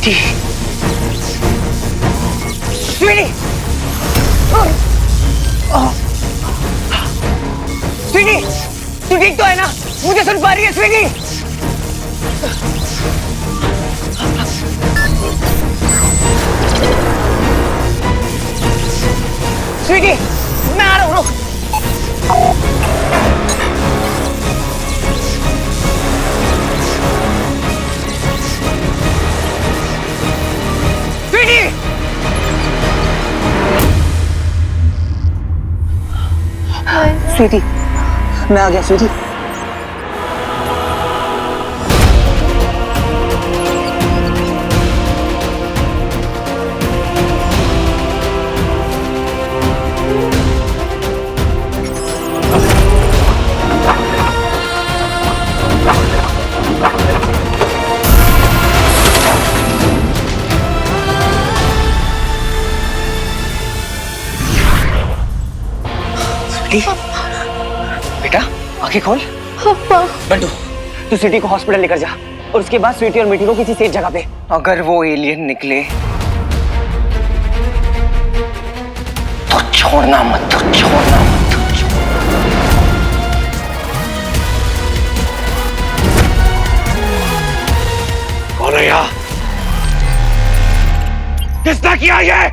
स्वीटी, स्वीटी, स्वीटी, तू ठीक तो है ना? मुझे सुन पा रही है स्वीटी? स्वीटी, मैं आ रहा हूँ, रुक। स्वीटी, स्वीटी, मैं आ गया स्वीटी। बेटा आंखें खोल। बंटू, तू स्वीटी को हॉस्पिटल लेकर जा और उसके बाद स्वीटी और मीठी को किसी सेफ जगह पे। अगर वो एलियन निकले तो छोड़ना मत, तो छोड़ना मत। कौन है यहाँ? किसने किया ये?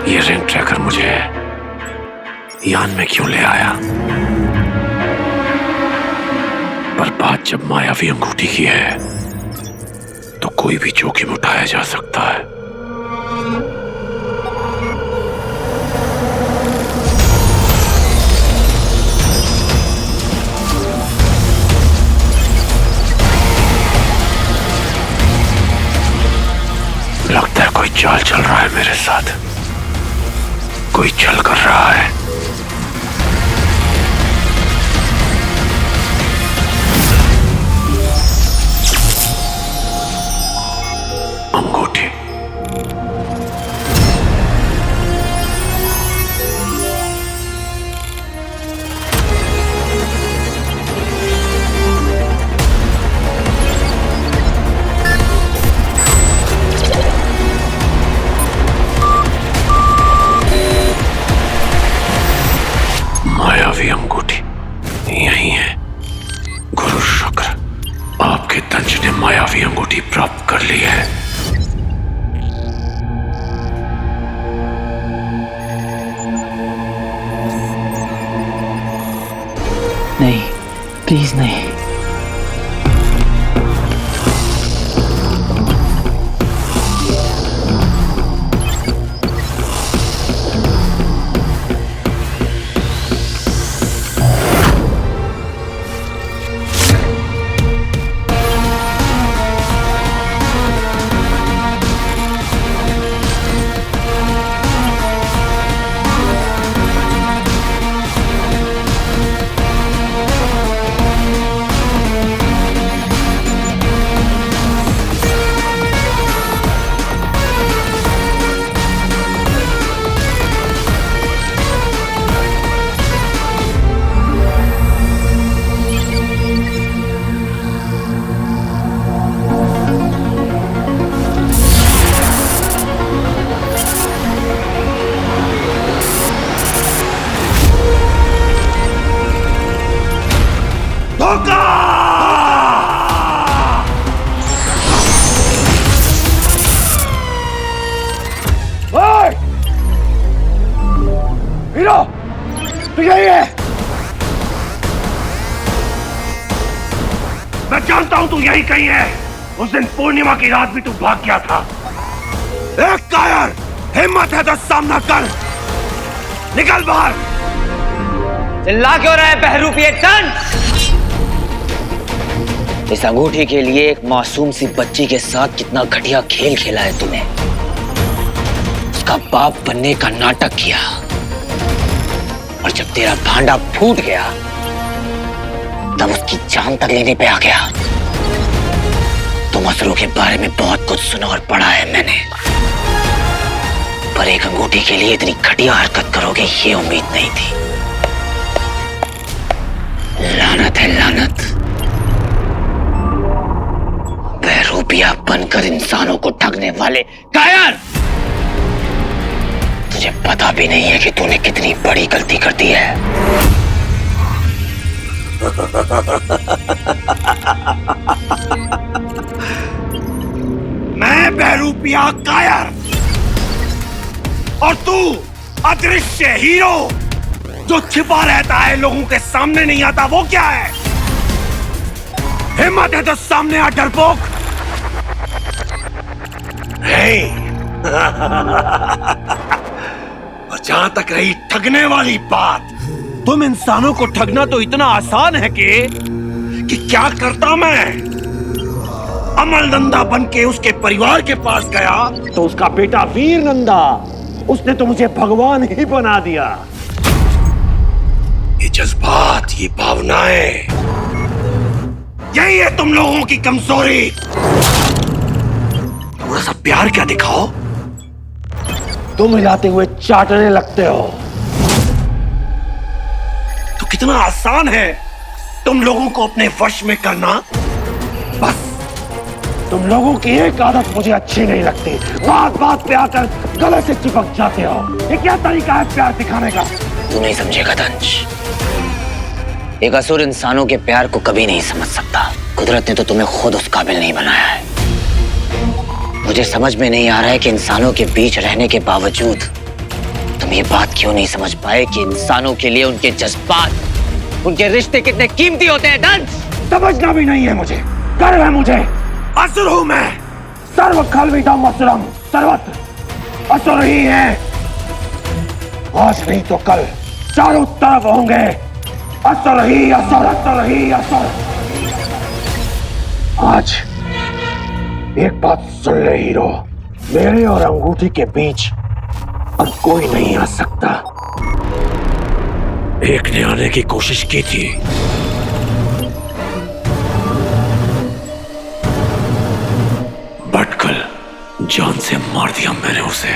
ये रिंग ट्रैकर मुझे यान में क्यों ले आया? पर बात जब मायावी अंगूठी की है तो कोई भी जोखिम उठाया जा सकता है। लगता है कोई चाल चल रहा है मेरे साथ, कोई छल कर रहा है। अंगूठी मायावी अंगूठी यही है। गुरु शुक्र, आपके तंज ने मायावी अंगूठी प्राप्त कर ली है। नहीं, प्लीज नहीं। हीरो, तू यही है। मैं जानता हूं तू यही कहीं है। उस दिन पूर्णिमा की रात भी तू भाग गया था। एक कायर, हिम्मत है तो सामना कर। निकल बाहर। चिल्ला क्यों रहा है बहरूपिये? टन! इस अंगूठी के लिए एक मासूम सी बच्ची के साथ कितना घटिया खेल खेला है तूने। उसका बाप बनने का नाटक किया और जब तेरा भांडा फूट गया तब उसकी जान तक लेने पे आ गया। तुम असुरों के बारे में बहुत कुछ सुना और पढ़ा है मैंने, पर एक अंगूठी के लिए इतनी घटिया हरकत करोगे ये उम्मीद नहीं थी। लानत है लानत। बहरूपिया बनकर इंसानों को ठगने वाले कायर। तुझे पता भी नहीं है कि तूने कितनी बड़ी गलती कर दी है। मैं बहरूपिया कायर और तू अदृश्य हीरो जो छिपा रहता है, लोगों के सामने नहीं आता। वो क्या है? हिम्मत है तो सामने आ डरपोक। और जहां तक रही ठगने वाली बात, तुम इंसानों को ठगना तो इतना आसान है कि क्या करता मैं? अमल नंदा बन के उसके परिवार के पास गया तो उसका बेटा वीर नंदा, उसने तो मुझे भगवान ही बना दिया। ये जज्बात, ये भावनाएं, यही है तुम लोगों की कमजोरी। थोड़ा सा प्यार क्या दिखाओ, तुम हिलाते हुए चाटने लगते हो। तो कितना आसान है तुम लोगों को अपने वश में करना। बस तुम लोगों की एक आदत मुझे अच्छी नहीं लगती, बात बात पे आकर गले से चिपक जाते हो। ये क्या तरीका है प्यार दिखाने का? तू नहीं समझेगा दंश। एक असुर इंसानों के प्यार को कभी नहीं समझ सकता। कुदरत ने तो तुम्हें खुद उस काबिल नहीं बनाया है। मुझे समझ में नहीं आ रहा है कि इंसानों के बीच रहने के बावजूद तुम ये बात क्यों नहीं समझ पाए कि इंसानों के लिए उनके जज्बात, उनके रिश्ते कितने कीमती होते हैं। दंश समझना भी नहीं है मुझे, गर्व है मुझे। असुर हूं मैं, सर्व खल्विदम असुरम, सर्वत्र असुर ही है। आज नहीं तो कल चारों तरफ होंगे असुर ही असुर, असुर ही असुर। आज एक बात सुन ले हीरो, मेरे और अंगूठी के बीच अब कोई नहीं आ सकता। एक ने आने की कोशिश की थी, बट कल जान से मार दिया मैंने उसे।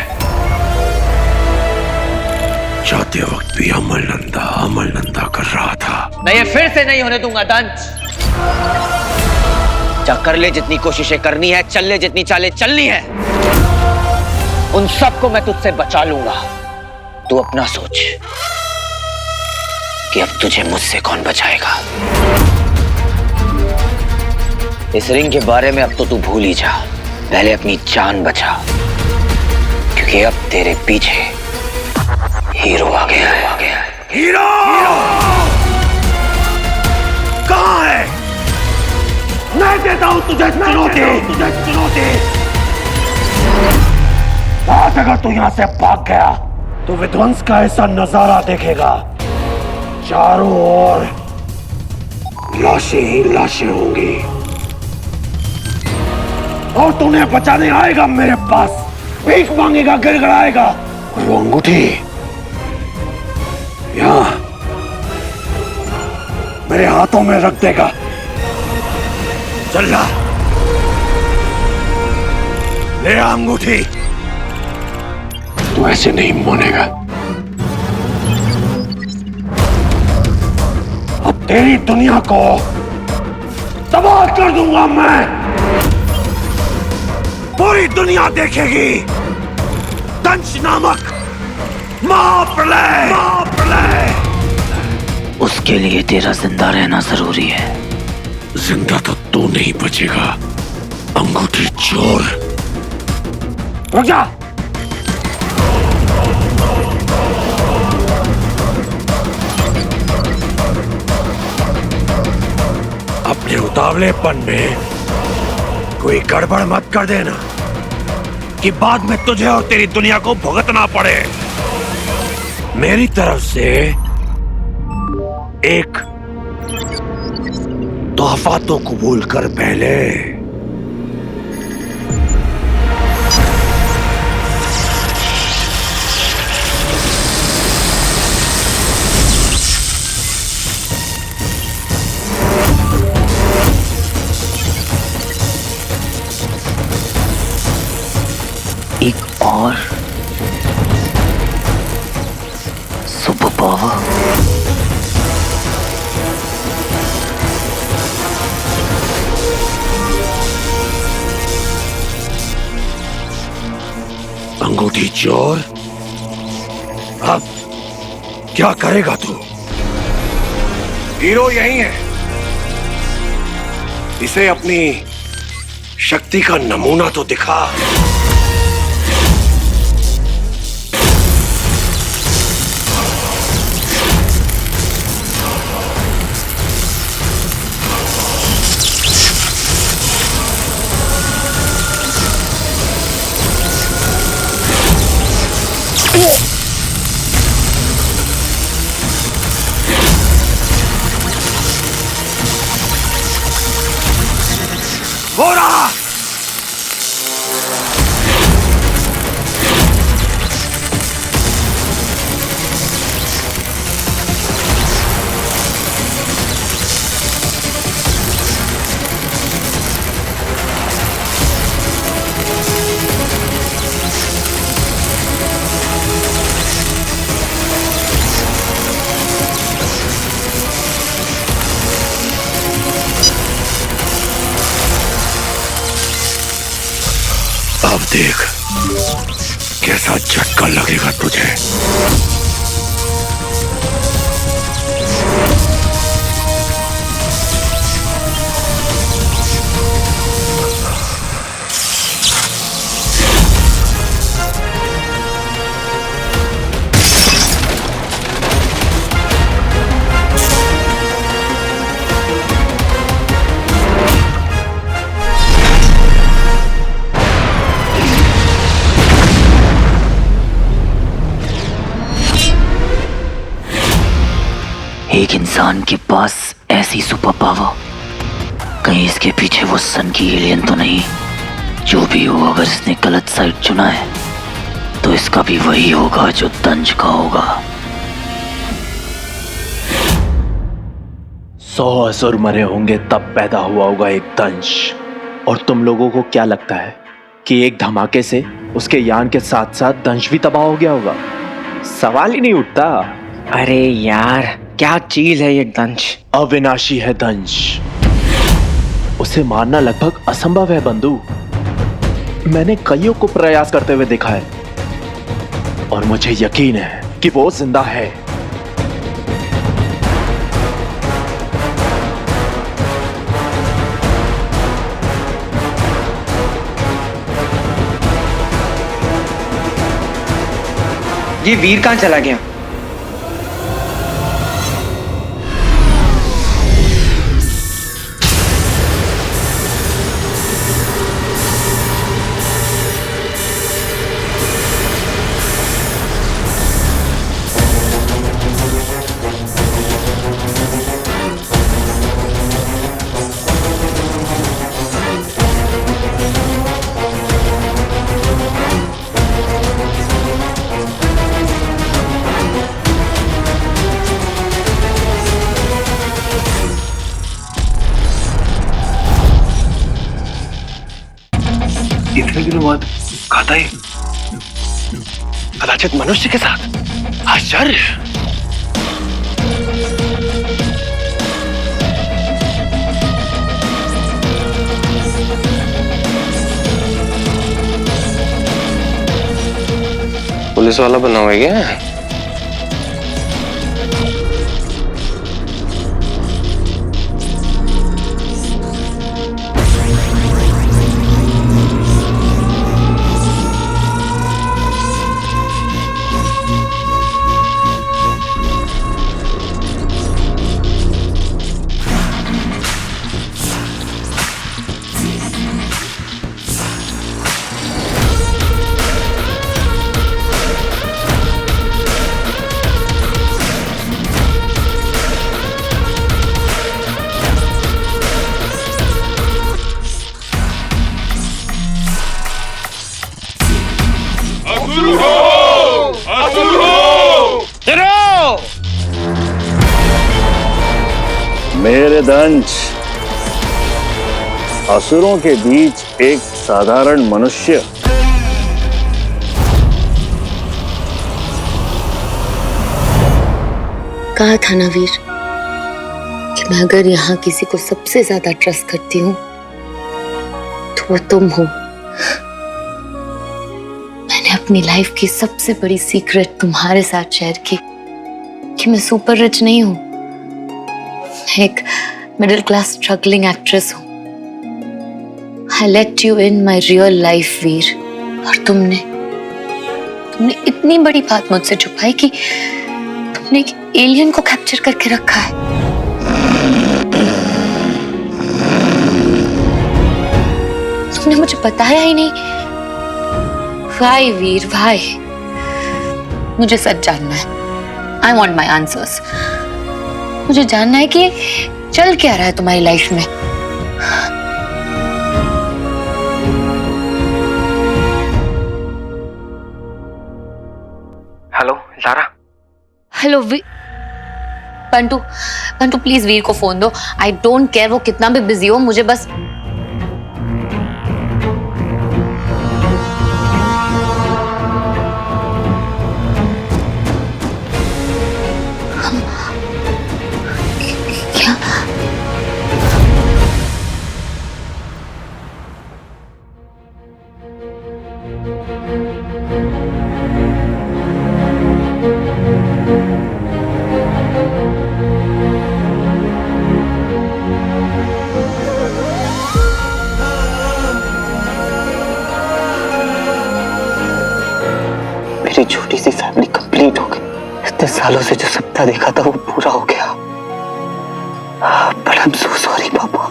जाते वक्त भी अमल नंदा कर रहा था। मैं ये फिर से नहीं होने दूंगा दंश। जा कर ले जितनी कोशिशें करनी है, चल ले जितनी चालें चलनी है, उन सबको मैं तुझसे बचा लूंगा। तू अपना सोच कि अब तुझे मुझसे कौन बचाएगा। इस रिंग के बारे में अब तो तू भूल ही जा। पहले अपनी जान बचा, क्योंकि अब तेरे पीछे हीरो आ गया है। हीरो कहाँ है? मैं देता हूं तुझे चुनौती। आज अगर तू यहां से भाग गया तो विध्वंस का ऐसा नजारा देखेगा, चारों ओर लाशें ही लाशें होंगी। और तूने बचाने आएगा मेरे पास, भीख मांगेगा, गिड़गिड़ाएगा, और वो अंगूठी यहां मेरे हाथों में रख देगा। चल ला, ले आ अंगूठी। तू ऐसे नहीं मानेगा। अब तेरी दुनिया को तबाह कर दूंगा मैं। पूरी दुनिया देखेगी दंश नामक महाप्रलय। उसके लिए तेरा जिंदा रहना जरूरी है। जिंदा तो तू नहीं बचेगा, अंगूठी चोर। रुक जा। अपने उतावलेपन में कोई गड़बड़ मत कर देना कि बाद में तुझे और तेरी दुनिया को भुगतना पड़े। मेरी तरफ से एक तोहफा तो कबूल कर पहले। एक और सुपर पावर। लंगोटी चोर, अब क्या करेगा तू? हीरो यही है, इसे अपनी शक्ति का नमूना तो दिखा। हो रहा अब देख कैसा झटका लगेगा तुझे। एक इंसान के पास ऐसी सुपर पावर, कहीं इसके पीछे वो सन की एलियन तो नहीं? जो भी हो, अगर इसने गलत साइड चुना है तो इसका भी वही होगा जो दंश का होगा। 100 असुर मरे होंगे तब पैदा हुआ होगा एक दंश। और तुम लोगों को क्या लगता है कि एक धमाके से उसके यान के साथ साथ दंश भी तबाह हो गया होगा? सवाल ही नहीं उठता। अरे यार, क्या चीज है ये दंश? अविनाशी है दंश, उसे मारना लगभग असंभव है बंधु। मैंने कईयों को प्रयास करते हुए देखा है और मुझे यकीन है कि वो जिंदा है। ये वीर कहाँ चला गया? इतने दिनों बाद खाता है, कदाचित मनुष्य के साथ। आश्चर्य। पुलिस वाला बना हुआ है क्या? मेरे दंश, असुरों के बीच एक साधारण मनुष्य कहा था ना वीर कि मैं अगर यहाँ किसी को सबसे ज्यादा ट्रस्ट करती हूँ तो वो तुम हो। मैंने अपनी लाइफ की सबसे बड़ी सीक्रेट तुम्हारे साथ शेयर की कि मैं सुपर रिच नहीं हूं, मैं एक मिडिल क्लास स्ट्रगलिंग एक्ट्रेस हूं। I let you in my real life Veer, और तुमने इतनी बड़ी बात मुझसे छुपाई कि तुमने एक एलियन को कैप्चर करके रखा है। तुमने मुझे बताया ही नहीं। वाई वीर वाई? मुझे सच जानना है। I want my answers. मुझे जानना है कि चल क्या रहा है तुम्हारी लाइफ में। Hello Lara. Hello Veer. Pantu Pantu please Veer को फोन दो। आई डोंट केयर वो कितना भी बिजी हो, मुझे बस क्या मेरी छोटी सी फैमिली कंप्लीट हो गई। इतने सालों से जो सपना देखा था वो पूरा हो गया। But I am so sorry पापा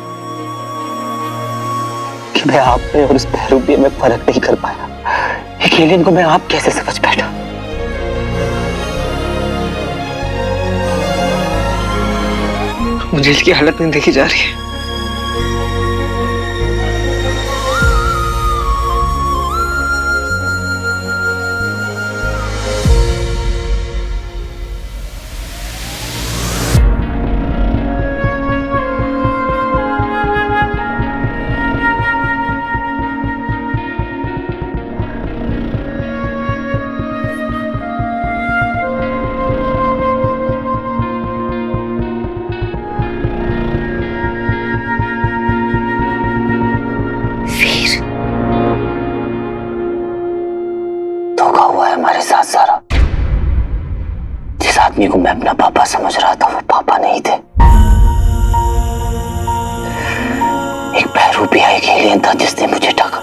कि मैं आप में और उस बहरूपिये में फर्क नहीं कर पाया। एक एलियन को मैं आप कैसे समझ बैठा। मुझे इसकी हालत नहीं देखी जा रही है। धोखा हुआ है हमारे साथ सारा। जिस आदमी को मैं अपना पापा समझ रहा था वो पापा नहीं थे। एक बहरूपिया, एक एलियन था जिसने मुझे ठगा।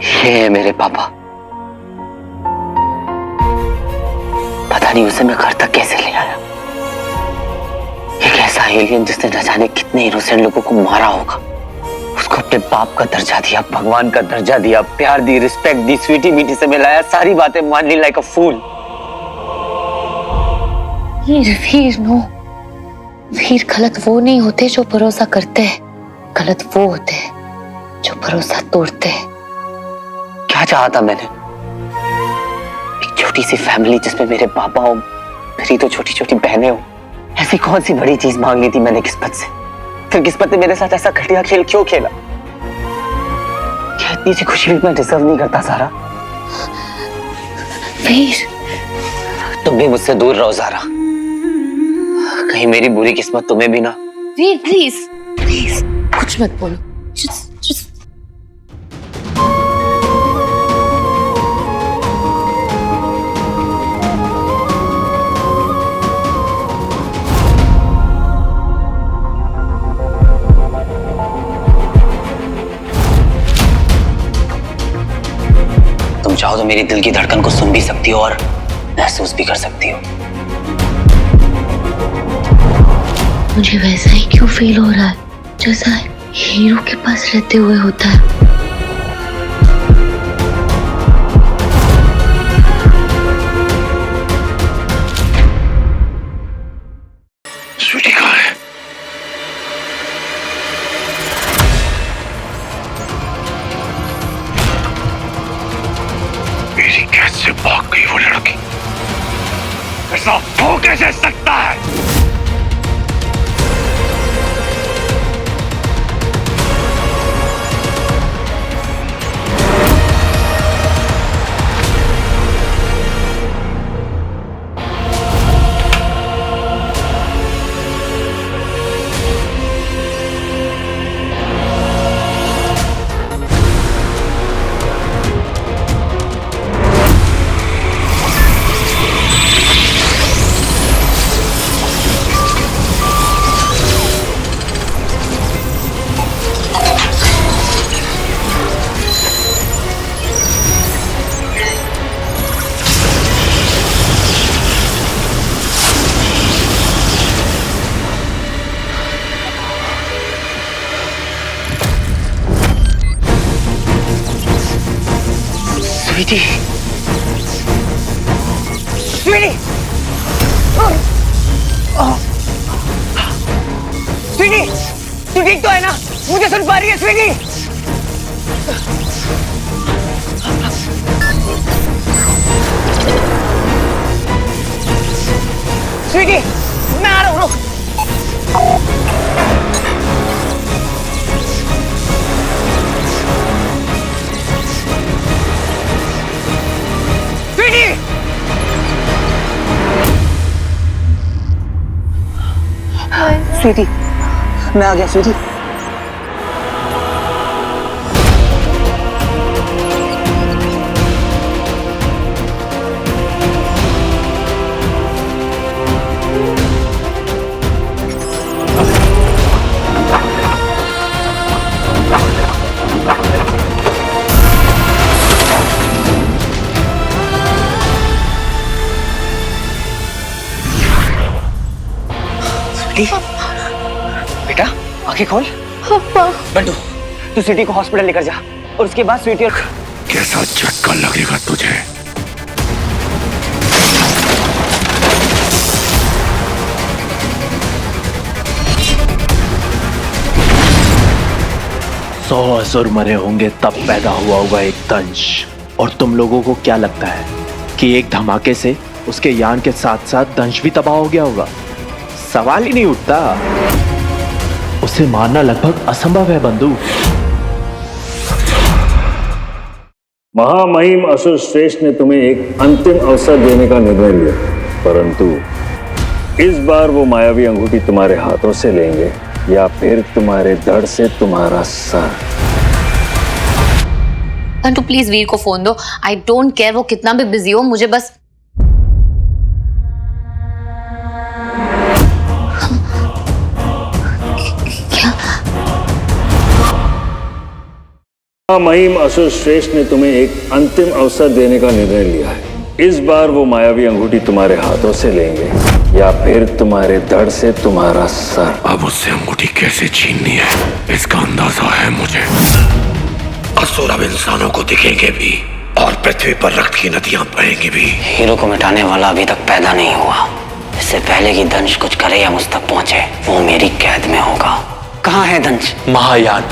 ये है मेरे पापा। पता नहीं उसे मैं घर तक कैसे ले आया। एक ऐसा एलियन जिसने न जाने कितने इनोसेंट लोगों को मारा होगा। उसको अपने बाप का दर्जा दिया, भगवान का दर्जा दिया, प्यार दी, रिस्पेक्ट दी, स्वीटी मीठी से मिलाया, सारी बातें मान ली लाइक अ फूल। वीर नो, वीर गलत वो नहीं होते जो भरोसा करते हैं, गलत वो होते हैं जो भरोसा तोड़ते हैं। क्या चाहा था मैंने? एक छोटी सी फैमिली जिसमें मेरे पापा हो, मेरी तो छोटी छोटी बहनें हो। ऐसी कौन सी बड़ी चीज मांग ली थी मैंने किस्मत से? फिर किस्मत ने मेरे साथ ऐसा घटिया खेल क्यों खेला? क्या इतनी सी खुशी भी मैं डिजर्व नहीं करता सारा? वीर तुम भी मुझसे दूर रहो ज़ारा। कहीं मेरी बुरी किस्मत तुम्हें भी ना। वीर प्लीज प्लीज कुछ मत बोलो। just तुम चाहो तो मेरी दिल की धड़कन को सुन भी सकती हो और महसूस भी कर सकती हो। मुझे वैसा ही क्यों फील हो रहा है जैसा हीरो के पास रहते हुए होता है। स्वीटी कहाँ है? मेरी कैसे भाग गई वो लड़की? ऐसा हो कैसे सकता है? स्वीटी, स्वीटी, स्वीटी, तू ठीक तो है ना? मुझे सुन पा रही है स्वीटी? स्वीटी, मैं आ रहा हूँ, रुक। स्वीटी, स्वीटी, मैं आ गया स्वीटी। बेटा आंखें खोल। बंटू, तू स्वीटी को हॉस्पिटल लेकर जा और उसके बाद स्वीटी और कैसा झटका लगेगा तुझे? सौ असुर मरे होंगे तब पैदा हुआ होगा एक दंश। और तुम लोगों को क्या लगता है कि एक धमाके से उसके यान के साथ साथ दंश भी तबाह हो गया होगा? सवाल ही नहीं उठता। उसे मारना लगभग असंभव है बंधु। महामहिम असुर श्रेष्ठ ने तुम्हें एक अंतिम अवसर देने का निर्णय लिया, परंतु इस बार वो मायावी अंगूठी तुम्हारे हाथों से लेंगे या फिर तुम्हारे धड़ से तुम्हारा सर। बंटू प्लीज वीर को फोन दो। आई डोंट केयर वो कितना भी बिजी हो, मुझे बस महामहिम असुर श्रेष्ठ ने तुम्हें एक अंतिम अवसर देने का निर्णय लिया है। इस बार वो मायावी अंगूठी तुम्हारे हाथों से लेंगे या फिर तुम्हारे धड़ से तुम्हारा सर। अब उससे अंगूठी कैसे छीननी है इसका अंदाजा है मुझे। असुर अब इंसानों को दिखेंगे भी और पृथ्वी पर रक्त की नदियां बहेंगी भी। हीरो को मिटाने वाला अभी तक पैदा नहीं हुआ। इससे पहले कि दंश कुछ करे या मुझ तक पहुंचे, वो मेरी कैद में होगा। कहाँ है दंश? महायान